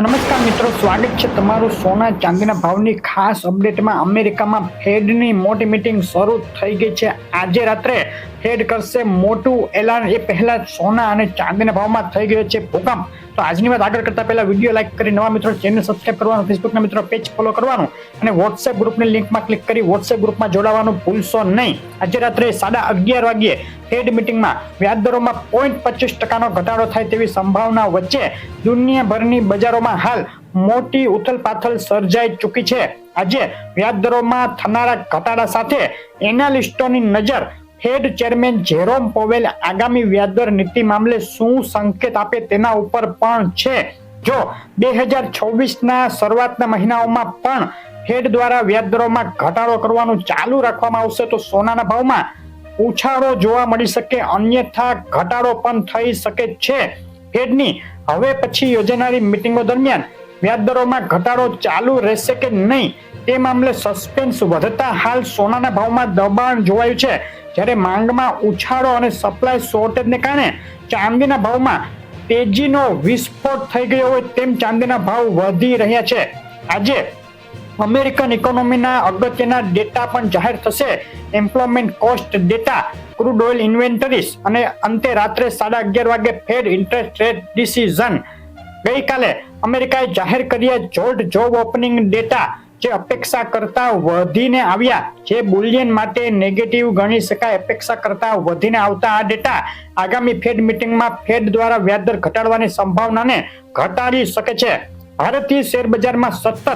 નમસ્કાર મિત્રો, સ્વાગત છે તમારું સોના ચાંદીના ભાવની ખાસ અપડેટમાં। અમેરિકામાં ફેડની મોટી મીટિંગ શરૂ થઈ ગઈ છે। આજે રાત્રે ફેડ કરશે મોટું એલાન। એ પહેલા સોના અને ચાંદીના ભાવમાં થઈ ગયો છે ભૂકંપ। તો આજની વાત આગળ કરતા પહેલા વિડીયો લાઈક કરી નવા મિત્રો ચેનલ સબસ્ક્રાઇબ કરવાનું, ફેસબુકના મિત્રો પેજ ફોલો કરવાનું અને વોટ્સએપ ગ્રુપની લિંકમાં ક્લિક કરી વોટ્સએપ ગ્રુપમાં જોડાવાનું ભૂલશો નહીં। આજે રાત્રે 11:30 વાગ્યે ફેડ મીટિંગમાં વ્યાજદરોમાં 0.25% ઘટાડો થાય તેવી સંભાવના વચ્ચે દુનિયાભરની બજારોમાં હાલ મોટી ઉથલપાથલ સર્જાઈ ચૂકી છે। આજે વ્યાજદરોમાં થનારા ઘટાડા સાથે એનાલિસ્ટોની નજર ફેડ ચેરમેન જેરોમ પોવેલ આગામી વ્યાજદર નીતિ મામલે શું સંકેત આપે તેના ઉપર પણ છે। જો 2026ના શરૂઆતના મહિનાઓમાં પણ ફેડ દ્વારા વ્યાજદરોમાં ઘટાડો કરવાનું ચાલુ રાખવામાં આવશે તો સોનાના ભાવમાં ઉછાળો જોવા મળી શકે, અન્યથા ઘટાડો પણ થઈ શકે છે। ફેડની હવે પછી યોજાનારી મીટિંગો દરમિયાન વ્યાજદરોમાં ઘટાડો ચાલુ રહેશે કે નહીં તે મામલે સસ્પેન્સ વધતા હાલ સોનાના ભાવમાં દબાણ જોવાયું છે। જ્યારે માંગમાં ઉછાળો અને સપ્લાય શોર્ટેજને કારણે ચાંદીના ભાવમાં તેજીનો વિસ્ફોટ થઈ ગયો હોય તેમ ચાંદીના ભાવ વધી રહ્યા છે। આજે અમેરિકન ઇકોનોમીના અગત્યના ડેટા પણ જાહેર થશે। Employment cost data, crude oil inventories અને અંતે રાત્રે 11:30 વાગે ફેડ ઇન્ટરેસ્ટ રેટ ડિસિઝન। ગઈકાલે અમેરિકાએ જાહેર કર્યા જોબ ઓપનિંગ ડેટા જે અપેક્ષા કરતા વધીને આવ્યા, જે બુલિયન માટે નેગેટિવ ગણી શકાય। અપેક્ષા કરતા વધીને આવતા આ ડેટા આગામી ફેડ મીટિંગમાં ફેડ દ્વારા વ્યાજદર ઘટાડવાની સંભાવનાને ઘટાડી શકે છે। ભારતીય શેર બજારમાં સતત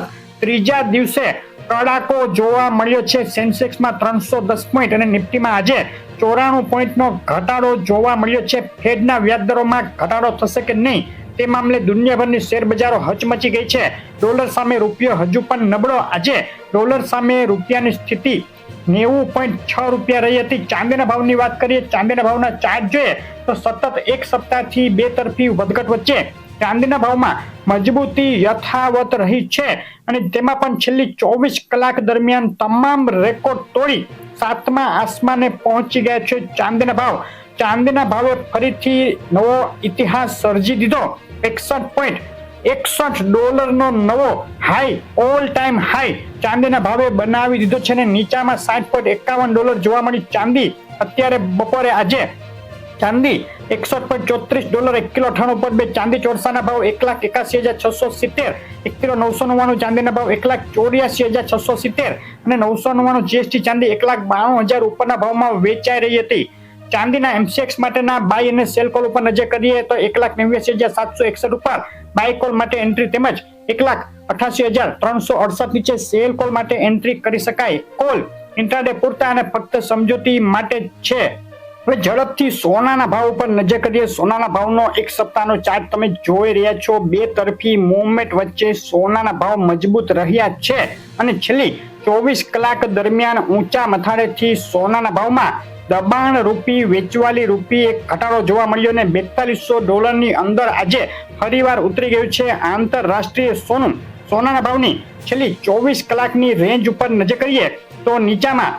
ત્રીજા દિવસે કડાકો જોવા મળ્યો છે। સેન્સેક્સમાં 310 પોઈન્ટ અને નિફ્ટીમાં આજે 94 પોઈન્ટનો ઘટાડો જોવા મળ્યો છે। ફેડના વ્યાજદરોમાં ઘટાડો થશે કે નહીં તે મામલે દુનિયાભરની શેર બજારો હચમચી ગઈ છે। ડોલર સામે રૂપિયો હજુ પણ નબળો। આજે ડોલર સામે રૂપિયાની સ્થિતિ 90.6 રૂપિયા રહી હતી। ચાંદીના ભાવની વાત કરીએ, ચાંદીના ભાવના ચાર્ટ જોઈએ તો સતત એક સપ્તાહથી બે તરફી વધઘટ વચ્ચે ચાંદીના ભાવમાં મજબૂતી યથાવત રહી છે અને તેમાં પણ છેલ્લી 24 કલાક દરમિયાન તમામ રેકોર્ડ તોડી 7મા આસમાને પહોંચી ગયા છે ચાંદીના ભાવે ફરીથી નવો ઇતિહાસ સર્જી દીધો। 61.61 નો નવો હાઈ, ઓલ ટાઈમ હાઈ ચાંદીના ભાવે બનાવી દીધો છે અને નીચામાં $60.51 જોવા મળી ચાંદી। અત્યારે બપોરે આજે ચાંદી $61.34 1 કિલો 98 પર બે। ચાંદી ચોરસાના ભાવ 1,81,670, 1 કિલો 999 ચાંદીના ભાવ 1,84,670 અને 999 જીએસટી ચાંદી 1,92,000 ઉપરના ભાવમાં વેચાઈ રહી હતી। ચાંદીના એમસીએક્સ માટેના બાય અને સેલ કોલ ઉપર નજર કરીએ તો 1,89,761 ઉપર બાય કોલ માટે એન્ટ્રી તેમજ 1,88,368 નીચે સેલ કોલ માટે એન્ટ્રી કરી શકાય। કોલ ઇન્ટ્રાડે પૂરતા અને ફક્ત સમજૂતી માટે છે। હવે ઝડપથી સોનાના ભાવ ઉપર નજર કરીએ। સોનાના ભાવનો એક સપ્તાહનો ચાર્ટ તમે જોઈ રહ્યા છો। બે તરફી મૂવમેન્ટ વચ્ચે સોનાના ભાવ મજબૂત રહ્યા છે અને છેલ્લી 24 કલાક દરમિયાન ઊંચા મથાળેથી સોનાના ભાવમાં દબાણ રૂપી વેચવાલી રૂપી એક ઘટાડો જોવા મળ્યો અને $4200 અંદર આજે ફરીવાર ઉતરી ગયું છે આંતરરાષ્ટ્રીય સોનાના ભાવની છેલ્લી 24 કલાકની રેન્જ ઉપર નજર કરીએ તો નીચામાં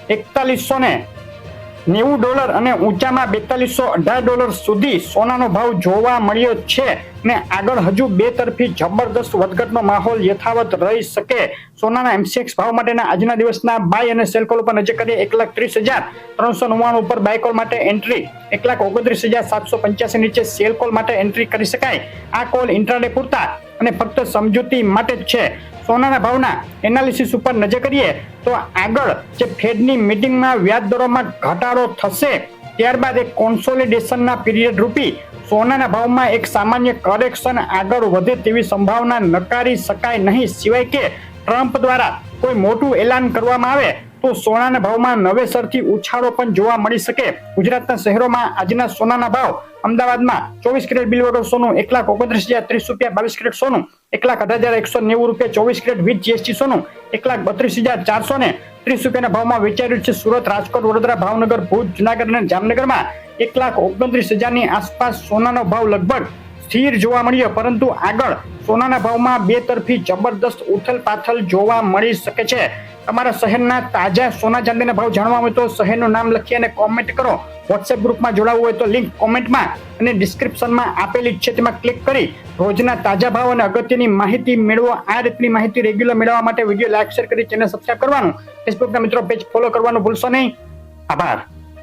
$4190 અને ઊંચામાં $4218 સુધી સોનાનો ભાવ જોવા મળ્યો છે ને આગળ હજુ બે તરફી જબરદસ્ત વધઘટનો માહોલ યથાવત રહી શકે। સોનાના એમસીએક્સ ભાવ માટેના આજના દિવસના બાય અને સેલ કોલ ઉપર નજર કરીએ 1,30,399 ઉપર બાય કોલ માટે એન્ટ્રી, 1,29,785 નીચે સેલ કોલ માટે એન્ટ્રી કરી શકાય। આ કોલ ઇન્ટ્રાડે પૂરતા અને ફક્ત સમજૂતી માટે જ છે। સોનાના ભાવના એનાલિસિસ ઉપર નજર કરીએ તો આગળ જે ફેડની મીટિંગમાં વ્યાજદરોમાં ઘટાડો થશે ત્યારબાદ એક કોન્સોલિડેશનના પીરિયડ રૂપી સોનાના ભાવમાં એક સામાન્ય કરેક્શન આગળ વધે તેવી સંભાવના નકારી શકાય નહીં। સિવાય કે ટ્રમ્પ દ્વારા કોઈ મોટું એલાન કરવામાં આવે તો સોનાના ભાવમાં નવેસરથી ઉછાળો પણ જોવા મળી શકે। ગુજરાતના શહેરોમાં આજના સોનાના ભાવ: અમદાવાદમાં 24 કેરેટ બિલ વગર સોનું 1,29,030 રૂપિયા, 22 કેરેટ સોનું 1,18,190 રૂપિયા, 24 કેરેટ વિથ જીએસટી સોનું 1,32,430 રૂપિયાના ભાવમાં વેચાઈ રહ્યું છે। સુરત, રાજકોટ, વડોદરા, ભાવનગર, ભુજ, જુનાગઢ અને જામનગરમાં 1,29,000 ની આસપાસ સોનાનો ભાવ લગભગ સ્થિર જોવા મળ્યો, પરંતુ આગળ સોનાના ભાવમાં બે તરફી જબરદસ્ત ઉથલપાથલ જોવા મળી શકે છે. તમારા શહેરના તાજા સોના ચાંદીના ભાવ જાણવા હોય તો શહેરનું નામ લખી અને કોમેન્ટ કરો. વોટ્સએપ ગ્રુપમાં જોડાવવું હોય તો લિંક કોમેન્ટમાં અને ડિસ્ક્રિપ્શનમાં આપેલી છે, તેમાં ક્લિક કરી રોજના તાજા ભાવ અને અગત્યની માહિતી મેળવો. આ રીતની માહિતી રેગ્યુલર મેળવવા માટે વિડીયો લાઈક શેર કરી ચેનલ સબસ્ક્રાઇબ કરવાનું, ફેસબુકના મિત્રો પેજ ફોલો કરવાનું ભૂલશો નહીં. આભાર.